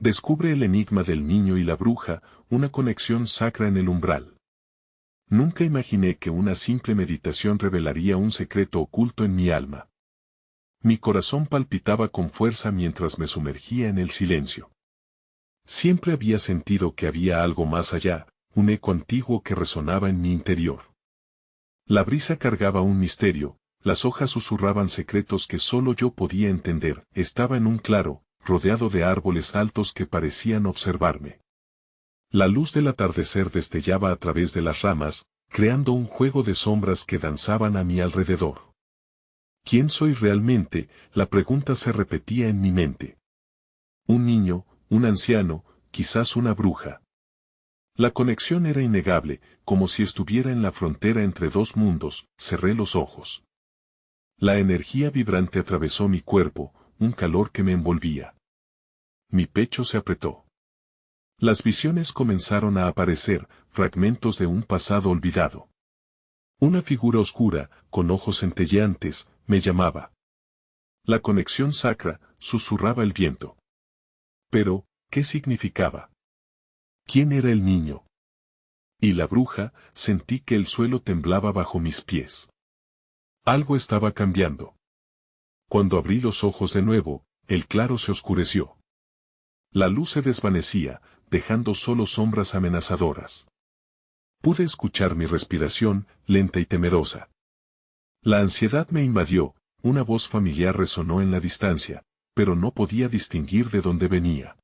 Descubre el enigma del niño y la bruja, una conexión sacra en el umbral. Nunca imaginé que una simple meditación revelaría un secreto oculto en mi alma. Mi corazón palpitaba con fuerza mientras me sumergía en el silencio. Siempre había sentido que había algo más allá, un eco antiguo que resonaba en mi interior. La brisa cargaba un misterio, las hojas susurraban secretos que solo yo podía entender. Estaba en un claro, rodeado de árboles altos que parecían observarme. La luz del atardecer destellaba a través de las ramas, creando un juego de sombras que danzaban a mi alrededor. ¿Quién soy realmente? La pregunta se repetía en mi mente. Un niño, un anciano, quizás una bruja. La conexión era innegable, como si estuviera en la frontera entre dos mundos. Cerré los ojos. La energía vibrante atravesó mi cuerpo, un calor que me envolvía. Mi pecho se apretó. Las visiones comenzaron a aparecer, fragmentos de un pasado olvidado. Una figura oscura, con ojos centelleantes, me llamaba. La conexión sacra, susurraba el viento. Pero, ¿qué significaba? ¿Quién era el niño? Y la bruja, sentí que el suelo temblaba bajo mis pies. Algo estaba cambiando. Cuando abrí los ojos de nuevo, el claro se oscureció. La luz se desvanecía, dejando solo sombras amenazadoras. Pude escuchar mi respiración, lenta y temerosa. La ansiedad me invadió, una voz familiar resonó en la distancia, pero no podía distinguir de dónde venía.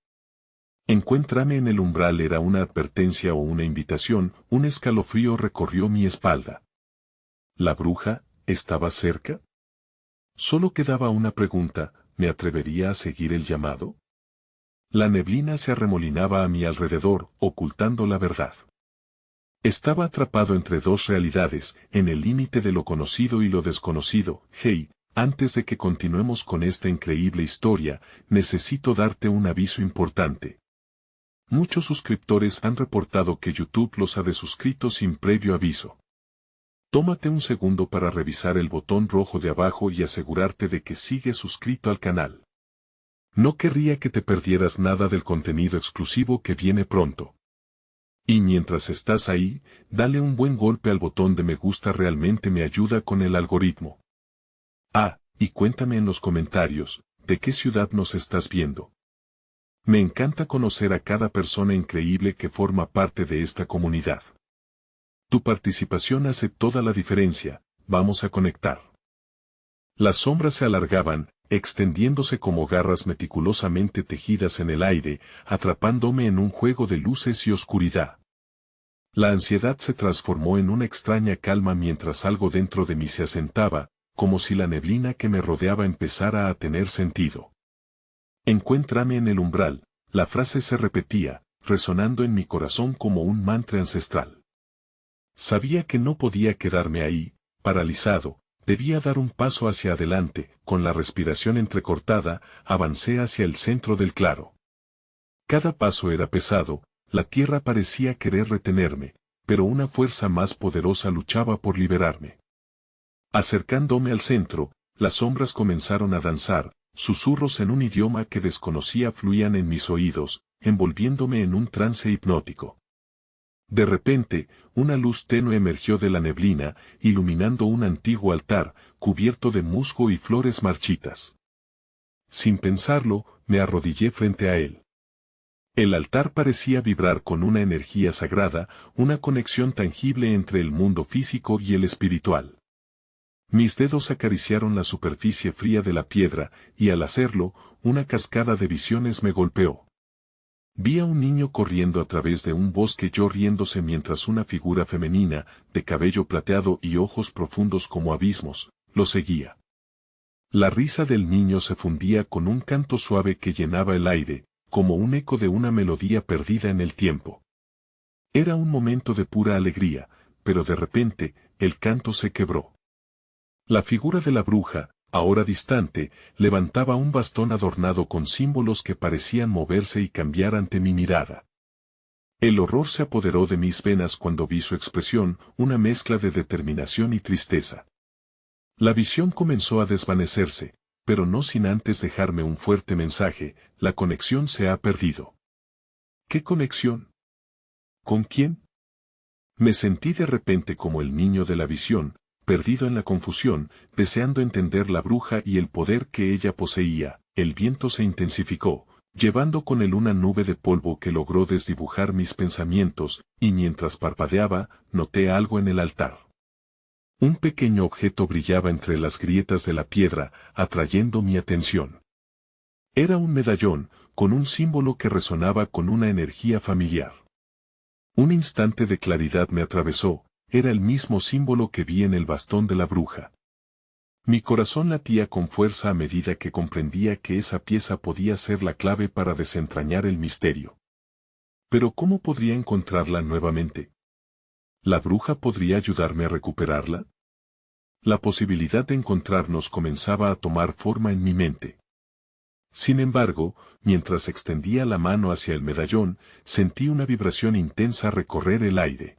Encuéntrame en el umbral era una advertencia o una invitación, un escalofrío recorrió mi espalda. ¿La bruja estaba cerca? Solo quedaba una pregunta, ¿me atrevería a seguir el llamado? La neblina se arremolinaba a mi alrededor, ocultando la verdad. Estaba atrapado entre dos realidades, en el límite de lo conocido y lo desconocido. Hey, antes de que continuemos con esta increíble historia, necesito darte un aviso importante. Muchos suscriptores han reportado que YouTube los ha desuscrito sin previo aviso. Tómate un segundo para revisar el botón rojo de abajo y asegurarte de que sigues suscrito al canal. No querría que te perdieras nada del contenido exclusivo que viene pronto. Y mientras estás ahí, dale un buen golpe al botón de me gusta, realmente me ayuda con el algoritmo. Y cuéntame en los comentarios, ¿de qué ciudad nos estás viendo? Me encanta conocer a cada persona increíble que forma parte de esta comunidad. Tu participación hace toda la diferencia, vamos a conectar. Las sombras se alargaban, extendiéndose como garras meticulosamente tejidas en el aire, atrapándome en un juego de luces y oscuridad. La ansiedad se transformó en una extraña calma mientras algo dentro de mí se asentaba, como si la neblina que me rodeaba empezara a tener sentido. Encuéntrame en el umbral, la frase se repetía, resonando en mi corazón como un mantra ancestral. Sabía que no podía quedarme ahí, paralizado, debía dar un paso hacia adelante, con la respiración entrecortada, avancé hacia el centro del claro. Cada paso era pesado, la tierra parecía querer retenerme, pero una fuerza más poderosa luchaba por liberarme. Acercándome al centro, las sombras comenzaron a danzar, susurros en un idioma que desconocía fluían en mis oídos, envolviéndome en un trance hipnótico. De repente, una luz tenue emergió de la neblina, iluminando un antiguo altar, cubierto de musgo y flores marchitas. Sin pensarlo, me arrodillé frente a él. El altar parecía vibrar con una energía sagrada, una conexión tangible entre el mundo físico y el espiritual. Mis dedos acariciaron la superficie fría de la piedra, y al hacerlo, una cascada de visiones me golpeó. Vi a un niño corriendo a través de un bosque, yo riéndose mientras una figura femenina, de cabello plateado y ojos profundos como abismos, lo seguía. La risa del niño se fundía con un canto suave que llenaba el aire, como un eco de una melodía perdida en el tiempo. Era un momento de pura alegría, pero de repente, el canto se quebró. La figura de la bruja, ahora distante, levantaba un bastón adornado con símbolos que parecían moverse y cambiar ante mi mirada. El horror se apoderó de mis venas cuando vi su expresión, una mezcla de determinación y tristeza. La visión comenzó a desvanecerse, pero no sin antes dejarme un fuerte mensaje: la conexión se ha perdido. ¿Qué conexión? ¿Con quién? Me sentí de repente como el niño de la visión, perdido en la confusión, deseando entender la bruja y el poder que ella poseía. El viento se intensificó, llevando con él una nube de polvo que logró desdibujar mis pensamientos, y mientras parpadeaba, noté algo en el altar. Un pequeño objeto brillaba entre las grietas de la piedra, atrayendo mi atención. Era un medallón, con un símbolo que resonaba con una energía familiar. Un instante de claridad me atravesó: era el mismo símbolo que vi en el bastón de la bruja. Mi corazón latía con fuerza a medida que comprendía que esa pieza podía ser la clave para desentrañar el misterio. Pero ¿cómo podría encontrarla nuevamente? ¿La bruja podría ayudarme a recuperarla? La posibilidad de encontrarnos comenzaba a tomar forma en mi mente. Sin embargo, mientras extendía la mano hacia el medallón, sentí una vibración intensa recorrer el aire.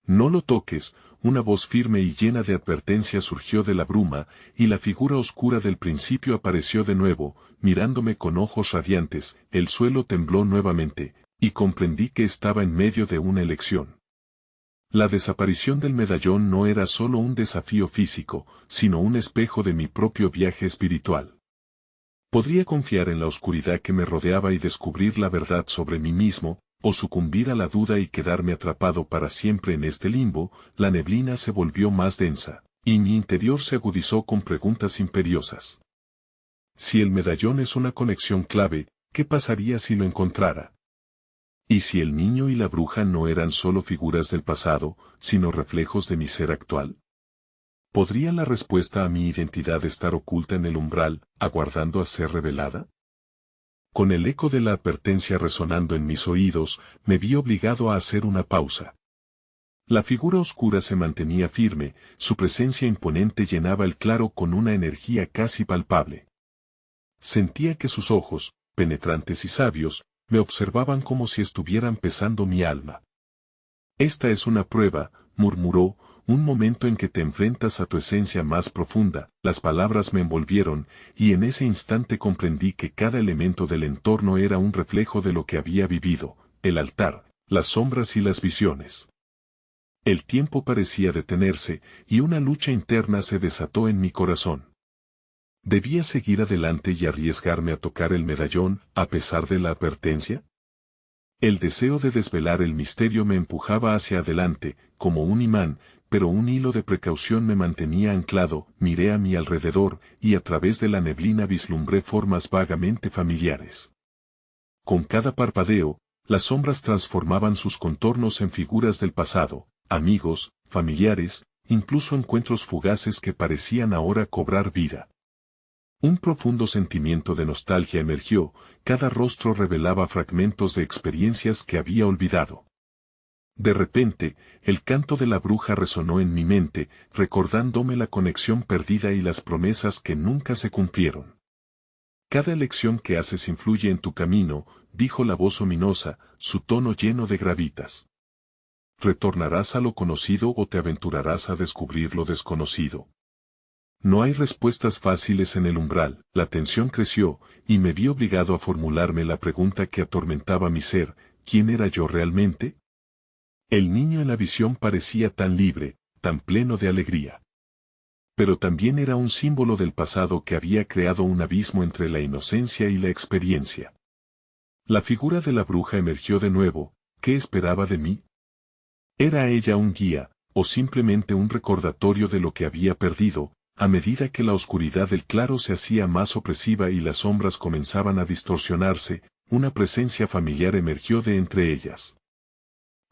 «No lo toques», una voz firme y llena de advertencia surgió de la bruma, y la figura oscura del principio apareció de nuevo, mirándome con ojos radiantes. El suelo tembló nuevamente, y comprendí que estaba en medio de una elección. La desaparición del medallón no era solo un desafío físico, sino un espejo de mi propio viaje espiritual. Podría confiar en la oscuridad que me rodeaba y descubrir la verdad sobre mí mismo, o sucumbir a la duda y quedarme atrapado para siempre en este limbo. La neblina se volvió más densa, y mi interior se agudizó con preguntas imperiosas. Si el medallón es una conexión clave, ¿qué pasaría si lo encontrara? ¿Y si el niño y la bruja no eran solo figuras del pasado, sino reflejos de mi ser actual? ¿Podría la respuesta a mi identidad estar oculta en el umbral, aguardando a ser revelada? Con el eco de la advertencia resonando en mis oídos, me vi obligado a hacer una pausa. La figura oscura se mantenía firme, su presencia imponente llenaba el claro con una energía casi palpable. Sentía que sus ojos, penetrantes y sabios, me observaban como si estuvieran pesando mi alma. «Esta es una prueba», murmuró, «un momento en que te enfrentas a tu esencia más profunda». Las palabras me envolvieron, y en ese instante comprendí que cada elemento del entorno era un reflejo de lo que había vivido: el altar, las sombras y las visiones. El tiempo parecía detenerse, y una lucha interna se desató en mi corazón. ¿Debía seguir adelante y arriesgarme a tocar el medallón, a pesar de la advertencia? El deseo de desvelar el misterio me empujaba hacia adelante, como un imán, pero un hilo de precaución me mantenía anclado. Miré a mi alrededor, y a través de la neblina vislumbré formas vagamente familiares. Con cada parpadeo, las sombras transformaban sus contornos en figuras del pasado: amigos, familiares, incluso encuentros fugaces que parecían ahora cobrar vida. Un profundo sentimiento de nostalgia emergió, cada rostro revelaba fragmentos de experiencias que había olvidado. De repente, el canto de la bruja resonó en mi mente, recordándome la conexión perdida y las promesas que nunca se cumplieron. «Cada elección que haces influye en tu camino», dijo la voz ominosa, su tono lleno de gravitas. «¿Retornarás a lo conocido o te aventurarás a descubrir lo desconocido?» No hay respuestas fáciles en el umbral. La tensión creció, y me vi obligado a formularme la pregunta que atormentaba mi ser: ¿quién era yo realmente? El niño en la visión parecía tan libre, tan pleno de alegría. Pero también era un símbolo del pasado que había creado un abismo entre la inocencia y la experiencia. La figura de la bruja emergió de nuevo. ¿Qué esperaba de mí? ¿Era ella un guía, o simplemente un recordatorio de lo que había perdido? A medida que la oscuridad del claro se hacía más opresiva y las sombras comenzaban a distorsionarse, una presencia familiar emergió de entre ellas.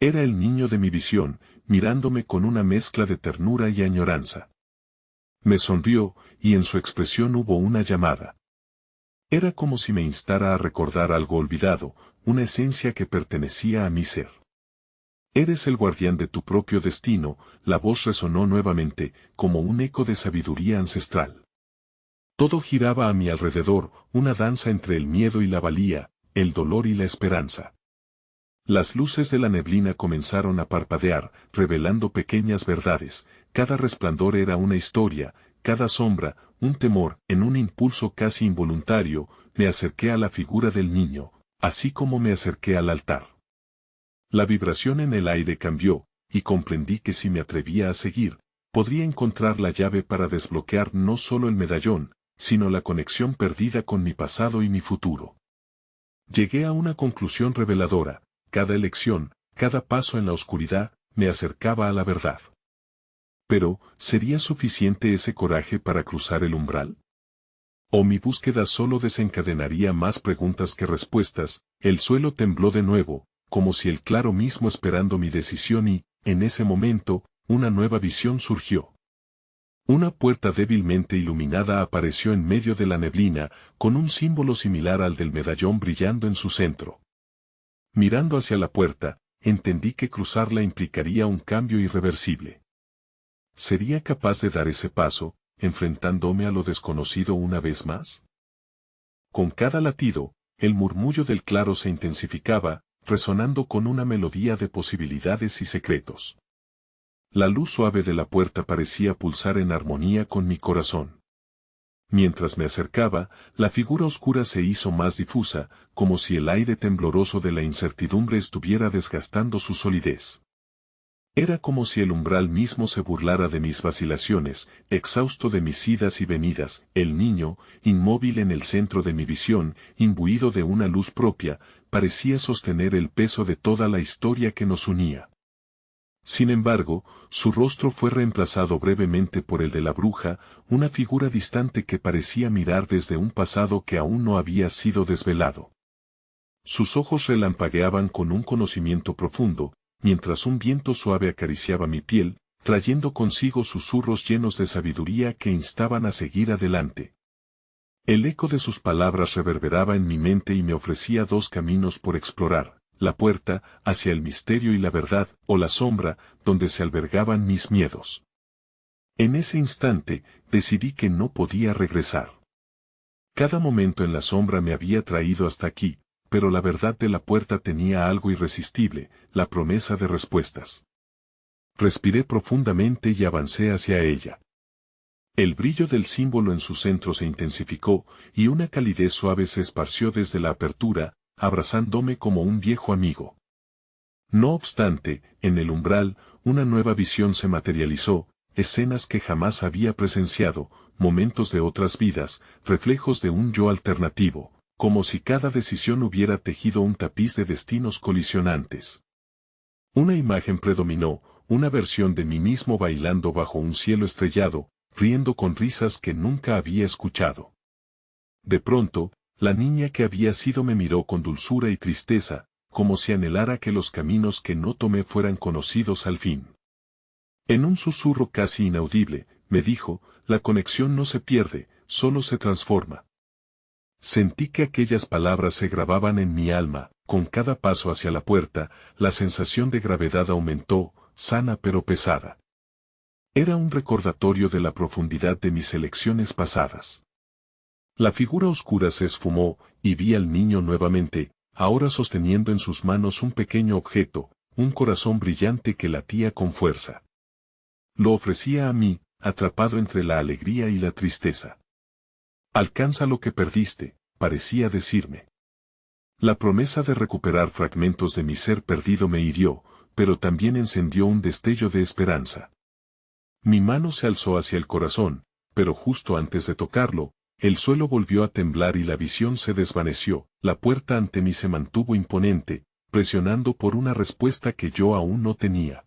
Era el niño de mi visión, mirándome con una mezcla de ternura y añoranza. Me sonrió, y en su expresión hubo una llamada. Era como si me instara a recordar algo olvidado, una esencia que pertenecía a mi ser. «Eres el guardián de tu propio destino», la voz resonó nuevamente, como un eco de sabiduría ancestral. Todo giraba a mi alrededor, una danza entre el miedo y la valía, el dolor y la esperanza. Las luces de la neblina comenzaron a parpadear, revelando pequeñas verdades. Cada resplandor era una historia, cada sombra, un temor, en un impulso casi involuntario, me acerqué a la figura del niño, así como me acerqué al altar. La vibración en el aire cambió, y comprendí que si me atrevía a seguir, podría encontrar la llave para desbloquear no solo el medallón, sino la conexión perdida con mi pasado y mi futuro. Llegué a una conclusión reveladora: cada elección, cada paso en la oscuridad, me acercaba a la verdad. Pero, ¿sería suficiente ese coraje para cruzar el umbral? ¿O mi búsqueda solo desencadenaría más preguntas que respuestas? El suelo tembló de nuevo, como si el claro mismo esperando mi decisión y, en ese momento, una nueva visión surgió. Una puerta débilmente iluminada apareció en medio de la neblina, con un símbolo similar al del medallón brillando en su centro. Mirando hacia la puerta, entendí que cruzarla implicaría un cambio irreversible. ¿Sería capaz de dar ese paso, enfrentándome a lo desconocido una vez más? Con cada latido, el murmullo del claro se intensificaba, resonando con una melodía de posibilidades y secretos. La luz suave de la puerta parecía pulsar en armonía con mi corazón. Mientras me acercaba, la figura oscura se hizo más difusa, como si el aire tembloroso de la incertidumbre estuviera desgastando su solidez. Era como si el umbral mismo se burlara de mis vacilaciones, exhausto de mis idas y venidas. El niño, inmóvil en el centro de mi visión, imbuido de una luz propia, parecía sostener el peso de toda la historia que nos unía. Sin embargo, su rostro fue reemplazado brevemente por el de la bruja, una figura distante que parecía mirar desde un pasado que aún no había sido desvelado. Sus ojos relampagueaban con un conocimiento profundo, mientras un viento suave acariciaba mi piel, trayendo consigo susurros llenos de sabiduría que instaban a seguir adelante. El eco de sus palabras reverberaba en mi mente y me ofrecía dos caminos por explorar: la puerta, hacia el misterio y la verdad, o la sombra, donde se albergaban mis miedos. En ese instante, decidí que no podía regresar. Cada momento en la sombra me había traído hasta aquí, pero la verdad de la puerta tenía algo irresistible: la promesa de respuestas. Respiré profundamente y avancé hacia ella. El brillo del símbolo en su centro se intensificó, y una calidez suave se esparció desde la apertura, abrazándome como un viejo amigo. No obstante, en el umbral, una nueva visión se materializó: escenas que jamás había presenciado, momentos de otras vidas, reflejos de un yo alternativo, como si cada decisión hubiera tejido un tapiz de destinos colisionantes. Una imagen predominó, una versión de mí mismo bailando bajo un cielo estrellado, riendo con risas que nunca había escuchado. De pronto, la niña que había sido me miró con dulzura y tristeza, como si anhelara que los caminos que no tomé fueran conocidos al fin. En un susurro casi inaudible, me dijo: la conexión no se pierde, solo se transforma. Sentí que aquellas palabras se grababan en mi alma. Con cada paso hacia la puerta, la sensación de gravedad aumentó, sana pero pesada. Era un recordatorio de la profundidad de mis elecciones pasadas. La figura oscura se esfumó, y vi al niño nuevamente, ahora sosteniendo en sus manos un pequeño objeto, un corazón brillante que latía con fuerza. Lo ofrecía a mí, atrapado entre la alegría y la tristeza. Alcanza lo que perdiste, parecía decirme. La promesa de recuperar fragmentos de mi ser perdido me hirió, pero también encendió un destello de esperanza. Mi mano se alzó hacia el corazón, pero justo antes de tocarlo, el suelo volvió a temblar y la visión se desvaneció. La puerta ante mí se mantuvo imponente, presionando por una respuesta que yo aún no tenía.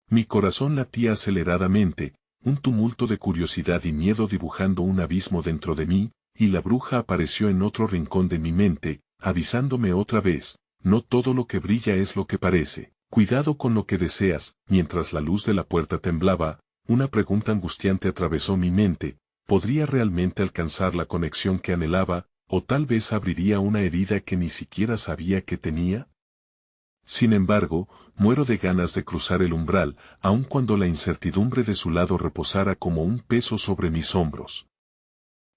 Mi corazón latía aceleradamente, un tumulto de curiosidad y miedo dibujando un abismo dentro de mí, y la bruja apareció en otro rincón de mi mente, avisándome otra vez: no todo lo que brilla es lo que parece. Cuidado con lo que deseas. Mientras la luz de la puerta temblaba, una pregunta angustiante atravesó mi mente: ¿podría realmente alcanzar la conexión que anhelaba, o tal vez abriría una herida que ni siquiera sabía que tenía? Sin embargo, muero de ganas de cruzar el umbral, aun cuando la incertidumbre de su lado reposara como un peso sobre mis hombros.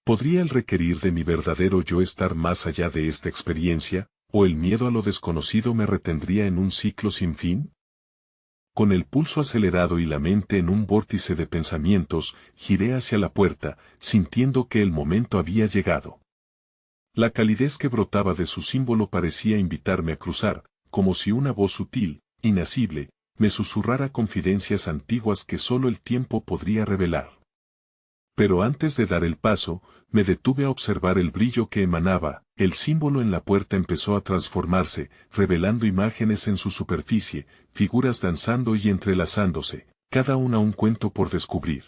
¿Podría el requerir de mi verdadero yo estar más allá de esta experiencia, o el miedo a lo desconocido me retendría en un ciclo sin fin? Con el pulso acelerado y la mente en un vórtice de pensamientos, giré hacia la puerta, sintiendo que el momento había llegado. La calidez que brotaba de su símbolo parecía invitarme a cruzar, como si una voz sutil, inacible, me susurrara confidencias antiguas que solo el tiempo podría revelar. Pero antes de dar el paso, me detuve a observar el brillo que emanaba. El símbolo en la puerta empezó a transformarse, revelando imágenes en su superficie, figuras danzando y entrelazándose, cada una un cuento por descubrir.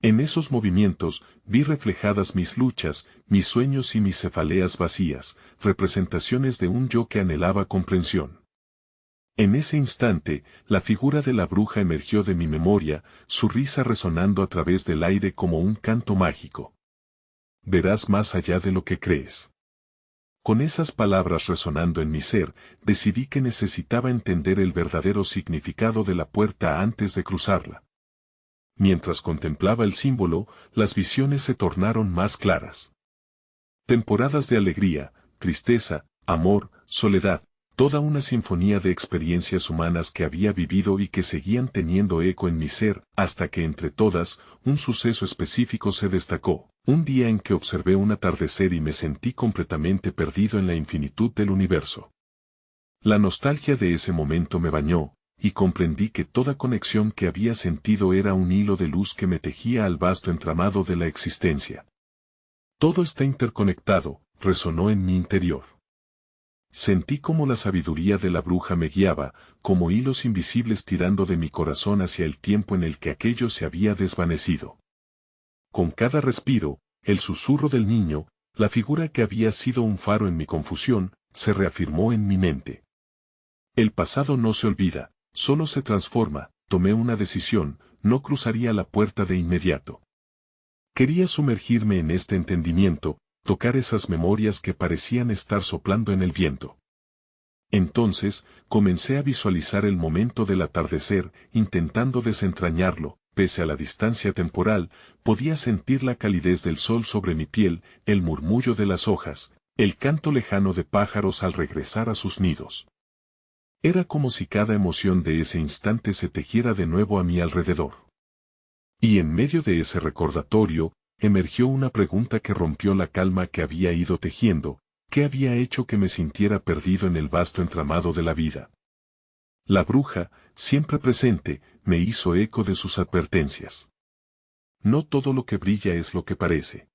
En esos movimientos, vi reflejadas mis luchas, mis sueños y mis cefaleas vacías, representaciones de un yo que anhelaba comprensión. En ese instante, la figura de la bruja emergió de mi memoria, su risa resonando a través del aire como un canto mágico. Verás más allá de lo que crees. Con esas palabras resonando en mi ser, decidí que necesitaba entender el verdadero significado de la puerta antes de cruzarla. Mientras contemplaba el símbolo, las visiones se tornaron más claras. Temporadas de alegría, tristeza, amor, soledad, toda una sinfonía de experiencias humanas que había vivido y que seguían teniendo eco en mi ser, hasta que entre todas, un suceso específico se destacó, un día en que observé un atardecer y me sentí completamente perdido en la infinitud del universo. La nostalgia de ese momento me bañó, y comprendí que toda conexión que había sentido era un hilo de luz que me tejía al vasto entramado de la existencia. Todo está interconectado, resonó en mi interior. Sentí como la sabiduría de la bruja me guiaba, como hilos invisibles tirando de mi corazón hacia el tiempo en el que aquello se había desvanecido. Con cada respiro, el susurro del niño, la figura que había sido un faro en mi confusión, se reafirmó en mi mente. El pasado no se olvida, solo se transforma. Tomé una decisión, no cruzaría la puerta de inmediato. Quería sumergirme en este entendimiento, tocar esas memorias que parecían estar soplando en el viento. Entonces, comencé a visualizar el momento del atardecer, intentando desentrañarlo. Pese a la distancia temporal, podía sentir la calidez del sol sobre mi piel, el murmullo de las hojas, el canto lejano de pájaros al regresar a sus nidos. Era como si cada emoción de ese instante se tejiera de nuevo a mi alrededor. Y en medio de ese recordatorio, emergió una pregunta que rompió la calma que había ido tejiendo: ¿qué había hecho que me sintiera perdido en el vasto entramado de la vida? La bruja, siempre presente, me hizo eco de sus advertencias. No todo lo que brilla es lo que parece.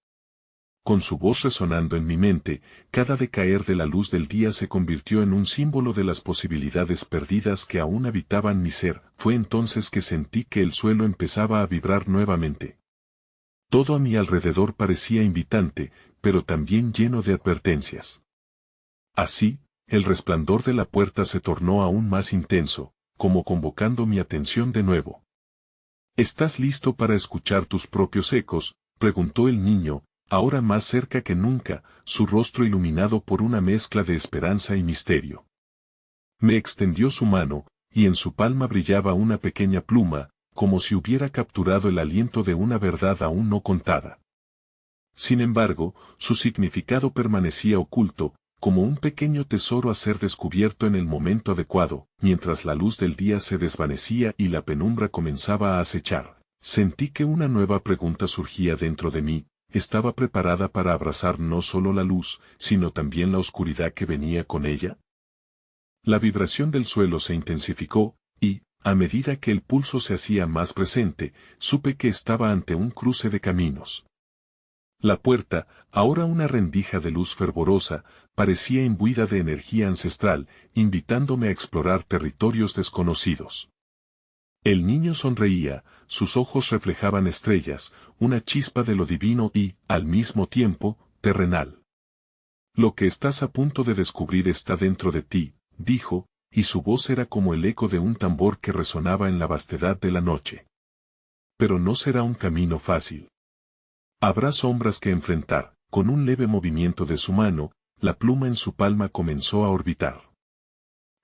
Con su voz resonando en mi mente, cada decaer de la luz del día se convirtió en un símbolo de las posibilidades perdidas que aún habitaban mi ser. Fue entonces que sentí que el suelo empezaba a vibrar nuevamente. Todo a mi alrededor parecía invitante, pero también lleno de advertencias. Así, el resplandor de la puerta se tornó aún más intenso, como convocando mi atención de nuevo. ¿Estás listo para escuchar tus propios ecos?, preguntó el niño, ahora más cerca que nunca, su rostro iluminado por una mezcla de esperanza y misterio. Me extendió su mano, y en su palma brillaba una pequeña pluma, como si hubiera capturado el aliento de una verdad aún no contada. Sin embargo, su significado permanecía oculto, como un pequeño tesoro a ser descubierto en el momento adecuado. Mientras la luz del día se desvanecía y la penumbra comenzaba a acechar, sentí que una nueva pregunta surgía dentro de mí. ¿Estaba preparada para abrazar no solo la luz, sino también la oscuridad que venía con ella? La vibración del suelo se intensificó, y, a medida que el pulso se hacía más presente, supe que estaba ante un cruce de caminos. La puerta, ahora una rendija de luz fervorosa, parecía imbuida de energía ancestral, invitándome a explorar territorios desconocidos. El niño sonreía, sus ojos reflejaban estrellas, una chispa de lo divino y, al mismo tiempo, terrenal. Lo que estás a punto de descubrir está dentro de ti, dijo, y su voz era como el eco de un tambor que resonaba en la vastedad de la noche. Pero no será un camino fácil. Habrá sombras que enfrentar. Con un leve movimiento de su mano, la pluma en su palma comenzó a orbitar.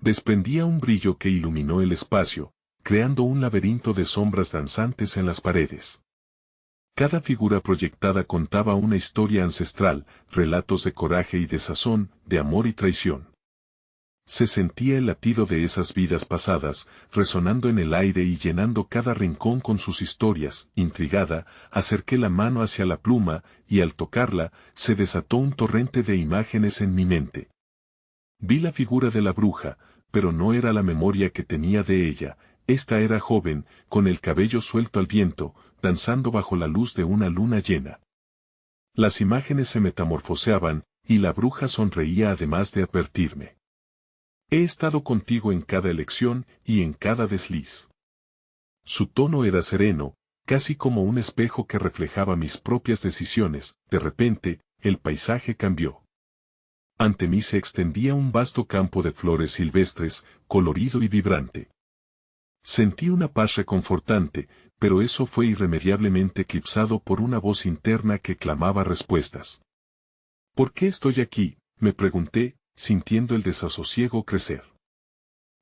Desprendía un brillo que iluminó el espacio, creando un laberinto de sombras danzantes en las paredes. Cada figura proyectada contaba una historia ancestral, relatos de coraje y de sazón, de amor y traición. Se sentía el latido de esas vidas pasadas, resonando en el aire y llenando cada rincón con sus historias. Intrigada, acerqué la mano hacia la pluma, y al tocarla, se desató un torrente de imágenes en mi mente. Vi la figura de la bruja, pero no era la memoria que tenía de ella. Esta era joven, con el cabello suelto al viento, danzando bajo la luz de una luna llena. Las imágenes se metamorfoseaban, y la bruja sonreía además de advertirme. He estado contigo en cada elección y en cada desliz. Su tono era sereno, casi como un espejo que reflejaba mis propias decisiones. De repente, el paisaje cambió. Ante mí se extendía un vasto campo de flores silvestres, colorido y vibrante. Sentí una paz reconfortante, pero eso fue irremediablemente eclipsado por una voz interna que clamaba respuestas. ¿Por qué estoy aquí?, me pregunté, sintiendo el desasosiego crecer.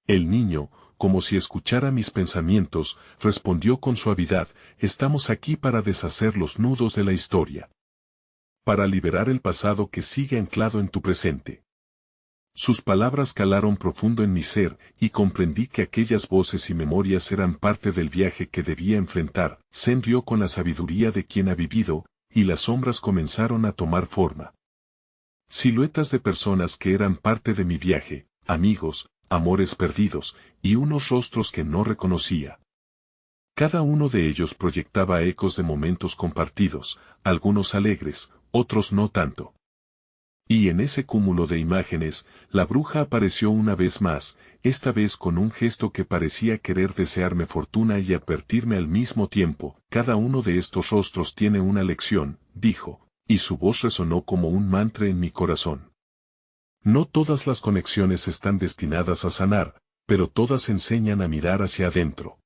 El niño, como si escuchara mis pensamientos, respondió con suavidad: estamos aquí para deshacer los nudos de la historia. Para liberar el pasado que sigue anclado en tu presente. Sus palabras calaron profundo en mi ser, y comprendí que aquellas voces y memorias eran parte del viaje que debía enfrentar. Zen rió con la sabiduría de quien ha vivido, y las sombras comenzaron a tomar forma. Siluetas de personas que eran parte de mi viaje, amigos, amores perdidos, y unos rostros que no reconocía. Cada uno de ellos proyectaba ecos de momentos compartidos, algunos alegres, otros no tanto. Y en ese cúmulo de imágenes, la bruja apareció una vez más, esta vez con un gesto que parecía querer desearme fortuna y advertirme al mismo tiempo. Cada uno de estos rostros tiene una lección, dijo, y su voz resonó como un mantra en mi corazón. No todas las conexiones están destinadas a sanar, pero todas enseñan a mirar hacia adentro.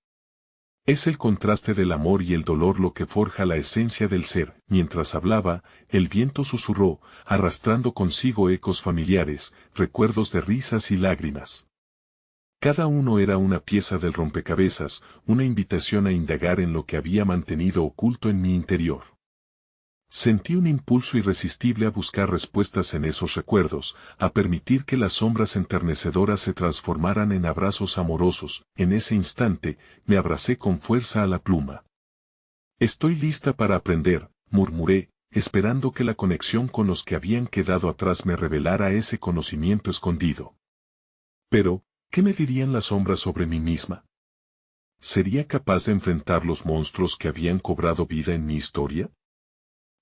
Es el contraste del amor y el dolor lo que forja la esencia del ser. Mientras hablaba, el viento susurró, arrastrando consigo ecos familiares, recuerdos de risas y lágrimas. Cada uno era una pieza del rompecabezas, una invitación a indagar en lo que había mantenido oculto en mi interior. Sentí un impulso irresistible a buscar respuestas en esos recuerdos, a permitir que las sombras enternecedoras se transformaran en abrazos amorosos. En ese instante, me abracé con fuerza a la pluma. Estoy lista para aprender, murmuré, esperando que la conexión con los que habían quedado atrás me revelara ese conocimiento escondido. Pero, ¿qué me dirían las sombras sobre mí misma? ¿Sería capaz de enfrentar los monstruos que habían cobrado vida en mi historia?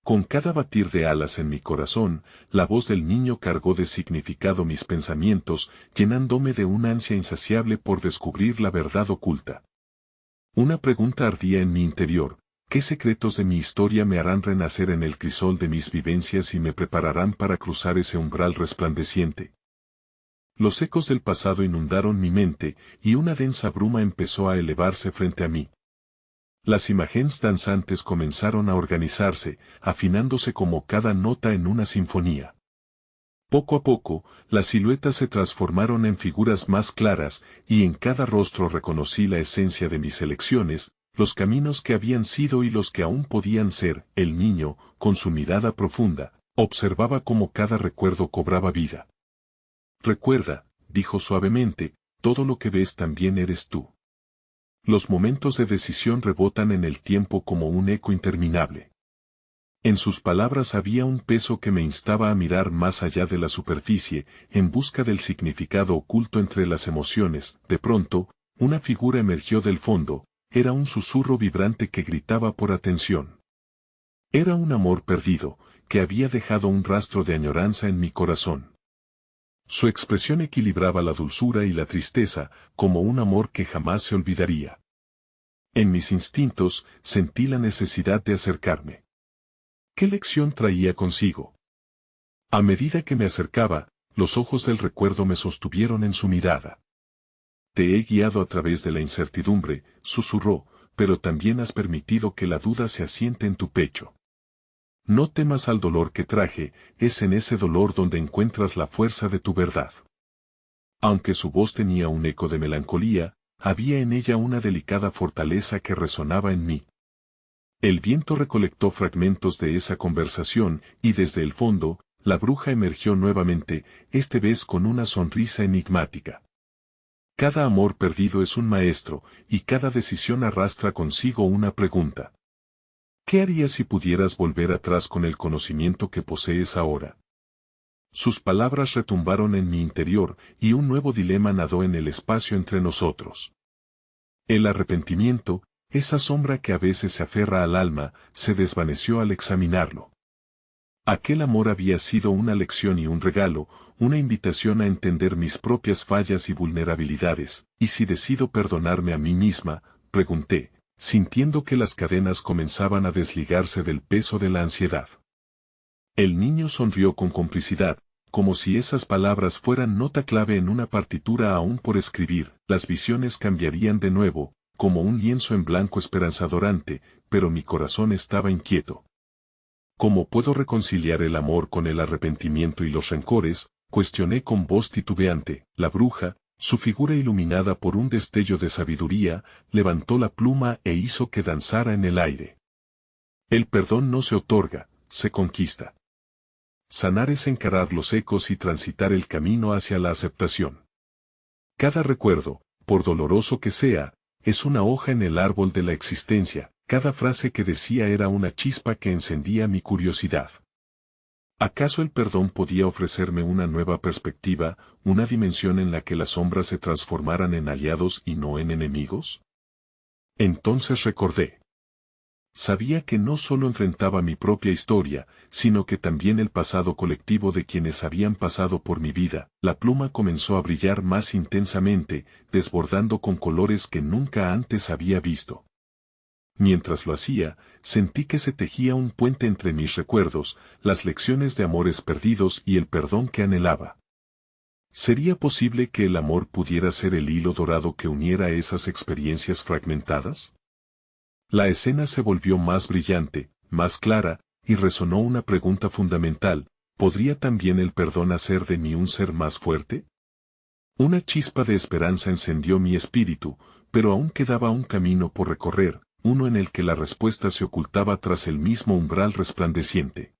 Con cada batir de alas en mi corazón, la voz del niño cargó de significado mis pensamientos, llenándome de una ansia insaciable por descubrir la verdad oculta. Una pregunta ardía en mi interior: ¿qué secretos de mi historia me harán renacer en el crisol de mis vivencias y me prepararán para cruzar ese umbral resplandeciente? Los ecos del pasado inundaron mi mente, y una densa bruma empezó a elevarse frente a mí. Las imágenes danzantes comenzaron a organizarse, afinándose como cada nota en una sinfonía. Poco a poco, las siluetas se transformaron en figuras más claras, y en cada rostro reconocí la esencia de mis elecciones, los caminos que habían sido y los que aún podían ser. El niño, con su mirada profunda, observaba cómo cada recuerdo cobraba vida. Recuerda, dijo suavemente, todo lo que ves también eres tú. Los momentos de decisión rebotan en el tiempo como un eco interminable. En sus palabras había un peso que me instaba a mirar más allá de la superficie, en busca del significado oculto entre las emociones. De pronto, una figura emergió del fondo, era un susurro vibrante que gritaba por atención. Era un amor perdido, que había dejado un rastro de añoranza en mi corazón. Su expresión equilibraba la dulzura y la tristeza, como un amor que jamás se olvidaría. En mis instintos, sentí la necesidad de acercarme. ¿Qué lección traía consigo? A medida que me acercaba, los ojos del recuerdo me sostuvieron en su mirada. Te he guiado a través de la incertidumbre, susurró, pero también has permitido que la duda se asiente en tu pecho. No temas al dolor que traje, es en ese dolor donde encuentras la fuerza de tu verdad. Aunque su voz tenía un eco de melancolía, había en ella una delicada fortaleza que resonaba en mí. El viento recolectó fragmentos de esa conversación, y desde el fondo, La bruja emergió nuevamente, esta vez con una sonrisa enigmática. Cada amor perdido es un maestro, y cada decisión arrastra consigo una pregunta. ¿Qué harías si pudieras volver atrás con el conocimiento que posees ahora? Sus palabras retumbaron en mi interior, y un nuevo dilema nadó en el espacio entre nosotros. El arrepentimiento, esa sombra que a veces se aferra al alma, se desvaneció al examinarlo. Aquel amor había sido una lección y un regalo, una invitación a entender mis propias fallas y vulnerabilidades, y si decido perdonarme a mí misma, pregunté, sintiendo que las cadenas comenzaban a desligarse del peso de la ansiedad. El niño sonrió con complicidad, como si esas palabras fueran nota clave en una partitura aún por escribir. Las visiones cambiarían de nuevo, como un lienzo en blanco esperanzadorante, pero mi corazón estaba inquieto. ¿Cómo puedo reconciliar el amor con el arrepentimiento y los rencores? Cuestioné con voz titubeante. La bruja, su figura iluminada por un destello de sabiduría, levantó la pluma e hizo que danzara en el aire. El perdón no se otorga, se conquista. Sanar es encarar los ecos y transitar el camino hacia la aceptación. Cada recuerdo, por doloroso que sea, es una hoja en el árbol de la existencia. Cada frase que decía era una chispa que encendía mi curiosidad. ¿Acaso el perdón podía ofrecerme una nueva perspectiva, una dimensión en la que las sombras se transformaran en aliados y no en enemigos? Entonces recordé. Sabía que no solo enfrentaba mi propia historia, sino que también el pasado colectivo de quienes habían pasado por mi vida. La pluma comenzó a brillar más intensamente, desbordando con colores que nunca antes había visto. Mientras lo hacía, sentí que se tejía un puente entre mis recuerdos, las lecciones de amores perdidos y el perdón que anhelaba. ¿Sería posible que el amor pudiera ser el hilo dorado que uniera esas experiencias fragmentadas? La escena se volvió más brillante, más clara, y resonó una pregunta fundamental: ¿podría también el perdón hacer de mí un ser más fuerte? Una chispa de esperanza encendió mi espíritu, pero aún quedaba un camino por recorrer, uno en el que la respuesta se ocultaba tras el mismo umbral resplandeciente.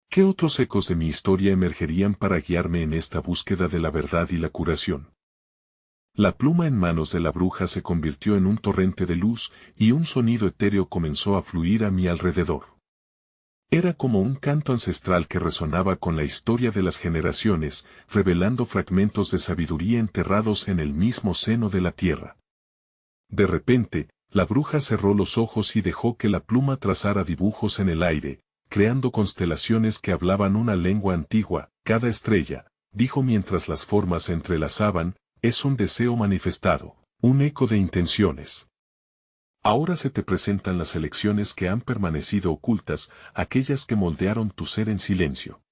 ¿Qué otros ecos de mi historia emergerían para guiarme en esta búsqueda de la verdad y la curación? La pluma en manos de la bruja se convirtió en un torrente de luz, y un sonido etéreo comenzó a fluir a mi alrededor. Era como un canto ancestral que resonaba con la historia de las generaciones, revelando fragmentos de sabiduría enterrados en el mismo seno de la tierra. De repente, la bruja cerró los ojos y dejó que la pluma trazara dibujos en el aire, creando constelaciones que hablaban una lengua antigua. Cada estrella, dijo mientras las formas se entrelazaban, es un deseo manifestado, un eco de intenciones. Ahora se te presentan las elecciones que han permanecido ocultas, aquellas que moldearon tu ser en silencio.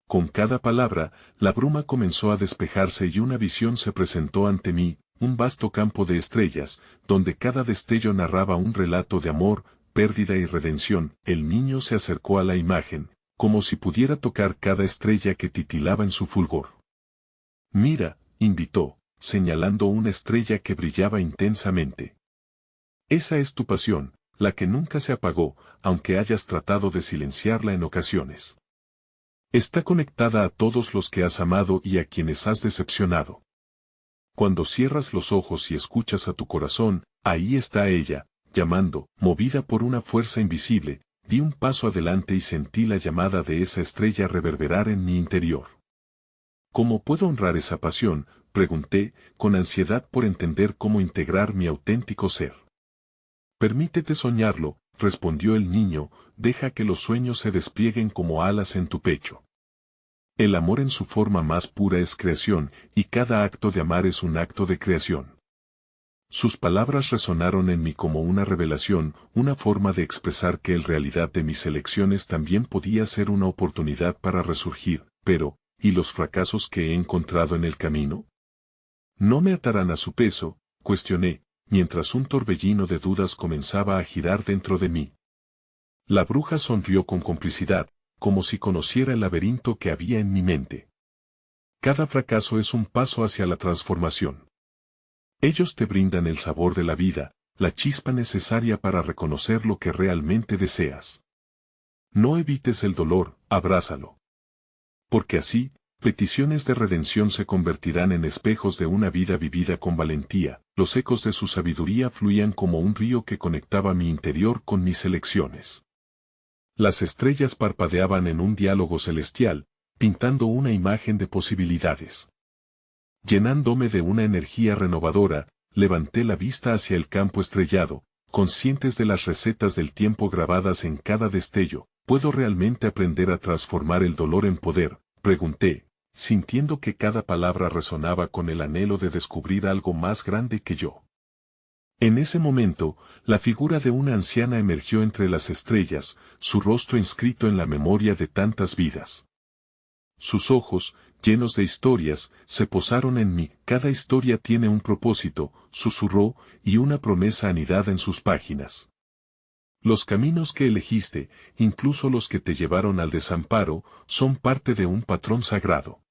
Con cada palabra, la bruma comenzó a despejarse y una visión se presentó ante mí, un vasto campo de estrellas, donde cada destello narraba un relato de amor, pérdida y redención. El niño se acercó a la imagen, como si pudiera tocar cada estrella que titilaba en su fulgor. Mira, invitó, señalando una estrella que brillaba intensamente. Esa es tu pasión, la que nunca se apagó, aunque hayas tratado de silenciarla en ocasiones. Está conectada a todos los que has amado y a quienes has decepcionado. Cuando cierras los ojos y escuchas a tu corazón, ahí está ella, llamando. Movida por una fuerza invisible, di un paso adelante y sentí la llamada de esa estrella reverberar en mi interior. ¿Cómo puedo honrar esa pasión?, pregunté, con ansiedad por entender cómo integrar mi auténtico ser. Permítete soñarlo, respondió el niño, deja que los sueños se desplieguen como alas en tu pecho. El amor en su forma más pura es creación, y cada acto de amar es un acto de creación. Sus palabras resonaron en mí como una revelación, una forma de expresar que en realidad de mis elecciones también podía ser una oportunidad para resurgir. Pero, ¿y los fracasos que he encontrado en el camino? ¿No me atarán a su peso?, cuestioné, mientras un torbellino de dudas comenzaba a girar dentro de mí. La bruja sonrió con complicidad, como si conociera el laberinto que había en mi mente. Cada fracaso es un paso hacia la transformación. Ellos te brindan el sabor de la vida, la chispa necesaria para reconocer lo que realmente deseas. No evites el dolor, abrázalo. Porque así, peticiones de redención se convertirán en espejos de una vida vivida con valentía, los ecos de su sabiduría fluían como un río que conectaba mi interior con mis elecciones. Las estrellas parpadeaban en un diálogo celestial, pintando una imagen de posibilidades. Llenándome de una energía renovadora, levanté la vista hacia el campo estrellado, conscientes de las recetas del tiempo grabadas en cada destello. ¿Puedo realmente aprender a transformar el dolor en poder?, pregunté, sintiendo que cada palabra resonaba con el anhelo de descubrir algo más grande que yo. En ese momento, la figura de una anciana emergió entre las estrellas, su rostro inscrito en la memoria de tantas vidas. Sus ojos, llenos de historias, se posaron en mí. Cada historia tiene un propósito, susurró, y una promesa anidada en sus páginas. Los caminos que elegiste, incluso los que te llevaron al desamparo, son parte de un patrón sagrado.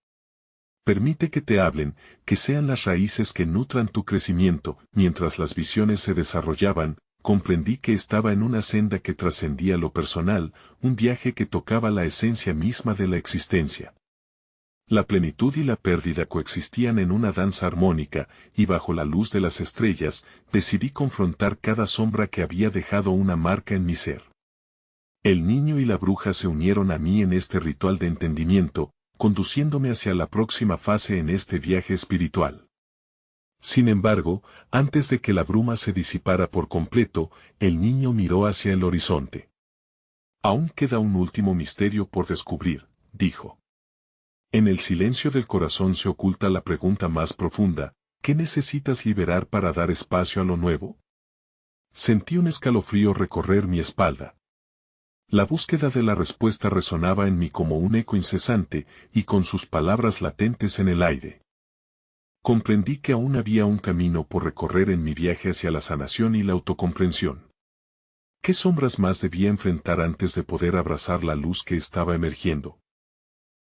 Permite que te hablen, que sean las raíces que nutran tu crecimiento. Mientras las visiones se desarrollaban, comprendí que estaba en una senda que trascendía lo personal, un viaje que tocaba la esencia misma de la existencia. La plenitud y la pérdida coexistían en una danza armónica, y bajo la luz de las estrellas, decidí confrontar cada sombra que había dejado una marca en mi ser. El niño y la bruja se unieron a mí en este ritual de entendimiento, conduciéndome hacia la próxima fase en este viaje espiritual. Sin embargo, antes de que la bruma se disipara por completo, el niño miró hacia el horizonte. Aún queda un último misterio por descubrir, dijo. En el silencio del corazón se oculta la pregunta más profunda, ¿qué necesitas liberar para dar espacio a lo nuevo? Sentí un escalofrío recorrer mi espalda. La búsqueda de la respuesta resonaba en mí como un eco incesante, y con sus palabras latentes en el aire. Comprendí que aún había un camino por recorrer en mi viaje hacia la sanación y la autocomprensión. ¿Qué sombras más debía enfrentar antes de poder abrazar la luz que estaba emergiendo?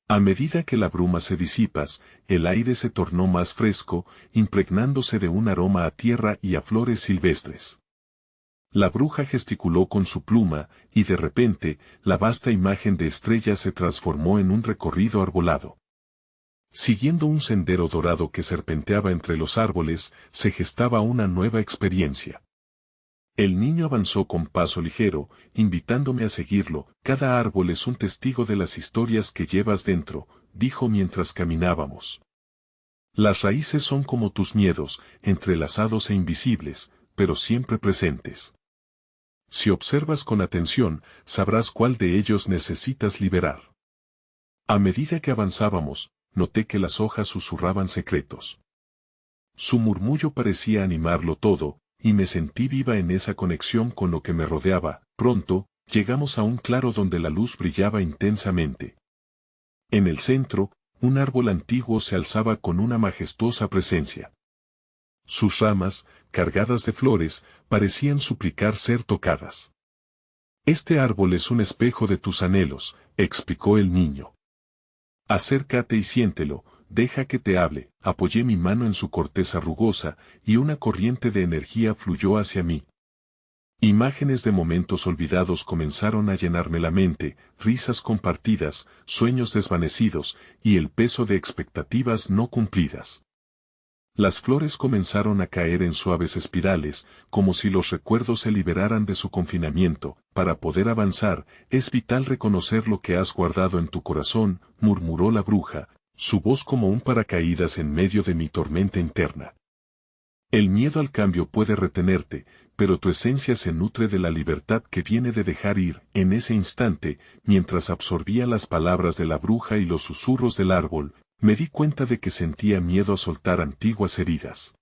A medida que la bruma se disipa, el aire se tornó más fresco, impregnándose de un aroma a tierra y a flores silvestres. La bruja gesticuló con su pluma, y de repente, la vasta imagen de estrella se transformó en un recorrido arbolado. Siguiendo un sendero dorado que serpenteaba entre los árboles, se gestaba una nueva experiencia. El niño avanzó con paso ligero, invitándome a seguirlo. Cada árbol es un testigo de las historias que llevas dentro, dijo mientras caminábamos. Las raíces son como tus miedos, entrelazados e invisibles, pero siempre presentes. Si observas con atención, sabrás cuál de ellos necesitas liberar. A medida que avanzábamos, noté que las hojas susurraban secretos. Su murmullo parecía animarlo todo, y me sentí viva en esa conexión con lo que me rodeaba. Pronto, llegamos a un claro donde la luz brillaba intensamente. En el centro, un árbol antiguo se alzaba con una majestuosa presencia. Sus ramas, cargadas de flores, parecían suplicar ser tocadas. Este árbol es un espejo de tus anhelos, explicó el niño. Acércate y siéntelo, deja que te hable. Apoyé mi mano en su corteza rugosa, y una corriente de energía fluyó hacia mí. Imágenes de momentos olvidados comenzaron a llenarme la mente, risas compartidas, sueños desvanecidos, y el peso de expectativas no cumplidas. Las flores comenzaron a caer en suaves espirales, como si los recuerdos se liberaran de su confinamiento. Para poder avanzar, es vital reconocer lo que has guardado en tu corazón, murmuró la bruja, su voz como un paracaídas en medio de mi tormenta interna. El miedo al cambio puede retenerte, pero tu esencia se nutre de la libertad que viene de dejar ir. En ese instante, mientras absorbía las palabras de la bruja y los susurros del árbol, me di cuenta de que sentía miedo a soltar antiguas heridas.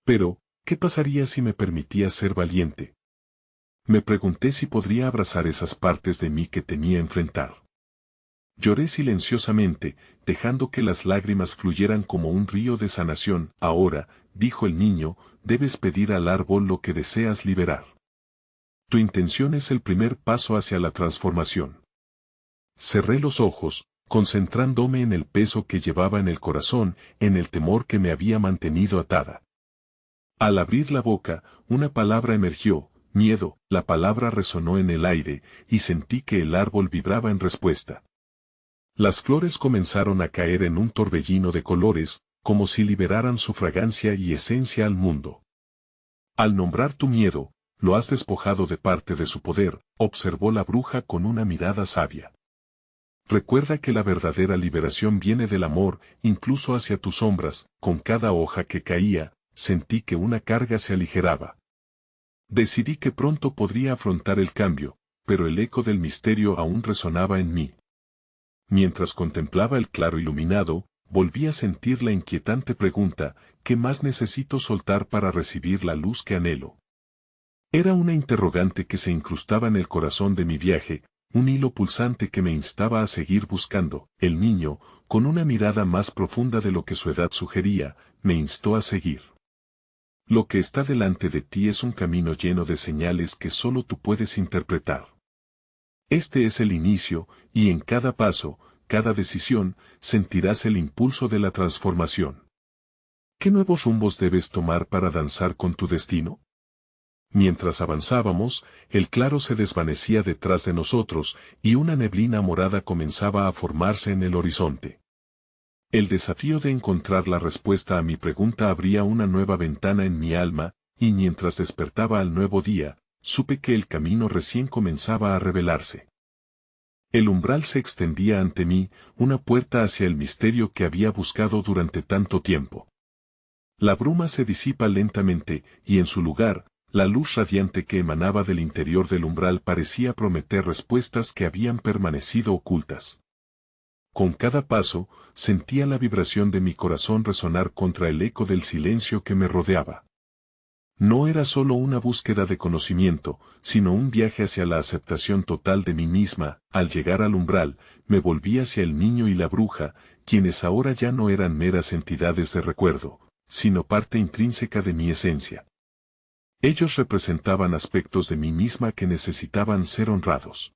Pero, ¿qué pasaría si me permitía ser valiente? Me pregunté si podría abrazar esas partes de mí que temía enfrentar. Lloré silenciosamente, dejando que las lágrimas fluyeran como un río de sanación. Ahora, dijo el niño, debes pedir al árbol lo que deseas liberar. Tu intención es el primer paso hacia la transformación. Cerré los ojos, concentrándome en el peso que llevaba en el corazón, en el temor que me había mantenido atada. Al abrir la boca, una palabra emergió, miedo. La palabra resonó en el aire, y sentí que el árbol vibraba en respuesta. Las flores comenzaron a caer en un torbellino de colores, como si liberaran su fragancia y esencia al mundo. Al nombrar tu miedo, lo has despojado de parte de su poder, observó la bruja con una mirada sabia. Recuerda que la verdadera liberación viene del amor, incluso hacia tus sombras. Con cada hoja que caía, sentí que una carga se aligeraba. Decidí que pronto podría afrontar el cambio, pero el eco del misterio aún resonaba en mí. Mientras contemplaba el claro iluminado, volví a sentir la inquietante pregunta: ¿qué más necesito soltar para recibir la luz que anhelo? Era una interrogante que se incrustaba en el corazón de mi viaje, un hilo pulsante que me instaba a seguir buscando. El niño, con una mirada más profunda de lo que su edad sugería, me instó a seguir. Lo que está delante de ti es un camino lleno de señales que solo tú puedes interpretar. Este es el inicio, y en cada paso, cada decisión, sentirás el impulso de la transformación. ¿Qué nuevos rumbos debes tomar para danzar con tu destino? Mientras avanzábamos, el claro se desvanecía detrás de nosotros, y una neblina morada comenzaba a formarse en el horizonte. El desafío de encontrar la respuesta a mi pregunta abría una nueva ventana en mi alma, y mientras despertaba al nuevo día, supe que el camino recién comenzaba a revelarse. El umbral se extendía ante mí, una puerta hacia el misterio que había buscado durante tanto tiempo. La bruma se disipa lentamente, y en su lugar, la luz radiante que emanaba del interior del umbral parecía prometer respuestas que habían permanecido ocultas. Con cada paso, sentía la vibración de mi corazón resonar contra el eco del silencio que me rodeaba. No era solo una búsqueda de conocimiento, sino un viaje hacia la aceptación total de mí misma. Al llegar al umbral, me volví hacia el niño y la bruja, quienes ahora ya no eran meras entidades de recuerdo, sino parte intrínseca de mi esencia. Ellos representaban aspectos de mí misma que necesitaban ser honrados.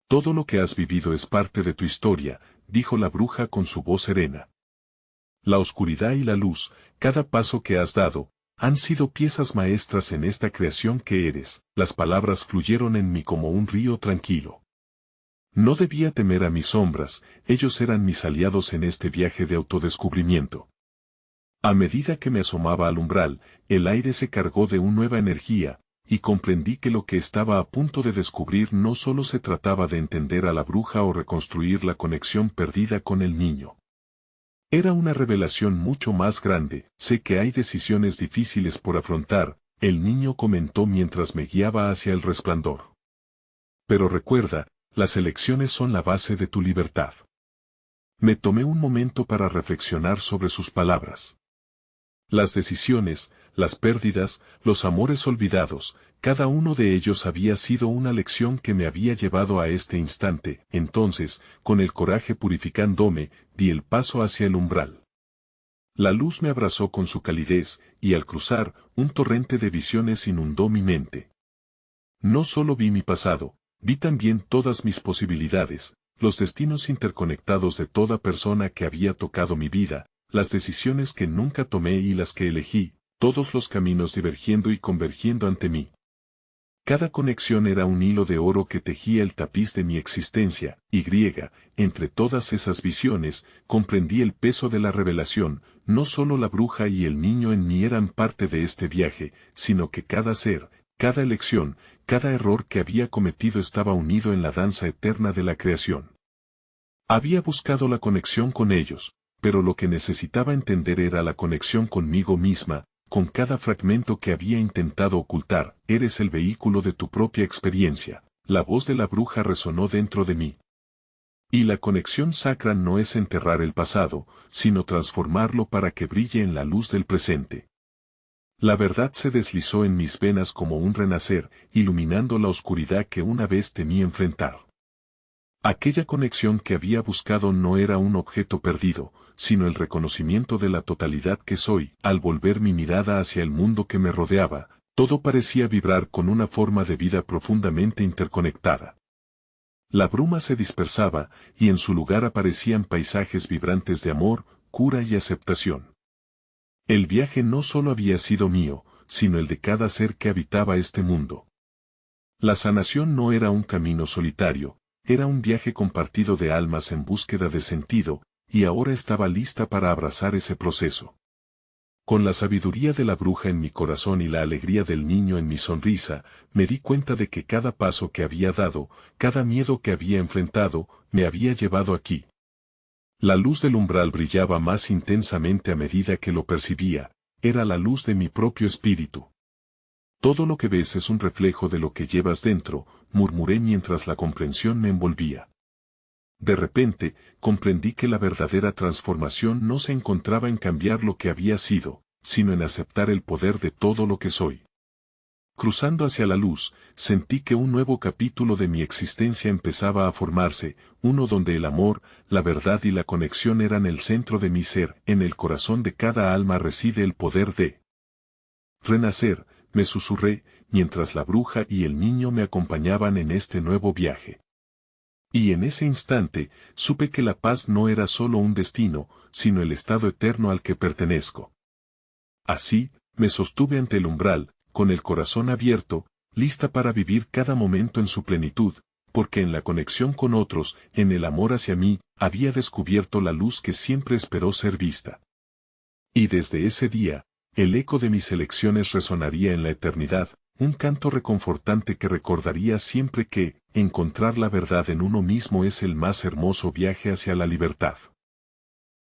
Todo lo que has vivido es parte de tu historia, dijo la bruja con su voz serena. La oscuridad y la luz, cada paso que has dado, han sido piezas maestras en esta creación que eres. Las palabras fluyeron en mí como un río tranquilo. No debía temer a mis sombras, ellos eran mis aliados en este viaje de autodescubrimiento. A medida que me asomaba al umbral, el aire se cargó de una nueva energía, y comprendí que lo que estaba a punto de descubrir no solo se trataba de entender a la bruja o reconstruir la conexión perdida con el niño. Era una revelación mucho más grande. Sé que hay decisiones difíciles por afrontar, el niño comentó mientras me guiaba hacia el resplandor. Pero recuerda, las elecciones son la base de tu libertad. Me tomé un momento para reflexionar sobre sus palabras. Las decisiones, las pérdidas, los amores olvidados, cada uno de ellos había sido una lección que me había llevado a este instante. Entonces, con el coraje purificándome, di el paso hacia el umbral. La luz me abrazó con su calidez, y al cruzar, un torrente de visiones inundó mi mente. No solo vi mi pasado, vi también todas mis posibilidades, los destinos interconectados de toda persona que había tocado mi vida, las decisiones que nunca tomé y las que elegí, todos los caminos divergiendo y convergiendo ante mí. Cada conexión era un hilo de oro que tejía el tapiz de mi existencia. Entre todas esas visiones, comprendí el peso de la revelación. No solo la bruja y el niño en mí eran parte de este viaje, sino que cada ser, cada elección, cada error que había cometido estaba unido en la danza eterna de la creación. Había buscado la conexión con ellos, pero lo que necesitaba entender era la conexión conmigo misma. Con cada fragmento que había intentado ocultar, eres el vehículo de tu propia experiencia. La voz de la bruja resonó dentro de mí. Y la conexión sacra no es enterrar el pasado, sino transformarlo para que brille en la luz del presente. La verdad se deslizó en mis venas como un renacer, iluminando la oscuridad que una vez temí enfrentar. Aquella conexión que había buscado no era un objeto perdido, sino el reconocimiento de la totalidad que soy. Al volver mi mirada hacia el mundo que me rodeaba, todo parecía vibrar con una forma de vida profundamente interconectada. La bruma se dispersaba, y en su lugar aparecían paisajes vibrantes de amor, cura y aceptación. El viaje no solo había sido mío, sino el de cada ser que habitaba este mundo. La sanación no era un camino solitario, era un viaje compartido de almas en búsqueda de sentido, y ahora estaba lista para abrazar ese proceso. Con la sabiduría de la bruja en mi corazón y la alegría del niño en mi sonrisa, me di cuenta de que cada paso que había dado, cada miedo que había enfrentado, me había llevado aquí. La luz del umbral brillaba más intensamente a medida que lo percibía, era la luz de mi propio espíritu. Todo lo que ves es un reflejo de lo que llevas dentro, murmuré mientras la comprensión me envolvía. De repente, comprendí que la verdadera transformación no se encontraba en cambiar lo que había sido, sino en aceptar el poder de todo lo que soy. Cruzando hacia la luz, sentí que un nuevo capítulo de mi existencia empezaba a formarse, uno donde el amor, la verdad y la conexión eran el centro de mi ser. En el corazón de cada alma reside el poder de renacer, me susurré, mientras la bruja y el niño me acompañaban en este nuevo viaje. Y en ese instante, supe que la paz no era solo un destino, sino el estado eterno al que pertenezco. Así, me sostuve ante el umbral, con el corazón abierto, lista para vivir cada momento en su plenitud, porque en la conexión con otros, en el amor hacia mí, había descubierto la luz que siempre esperó ser vista. Y desde ese día, el eco de mis elecciones resonaría en la eternidad, un canto reconfortante que recordaría siempre que, encontrar la verdad en uno mismo es el más hermoso viaje hacia la libertad.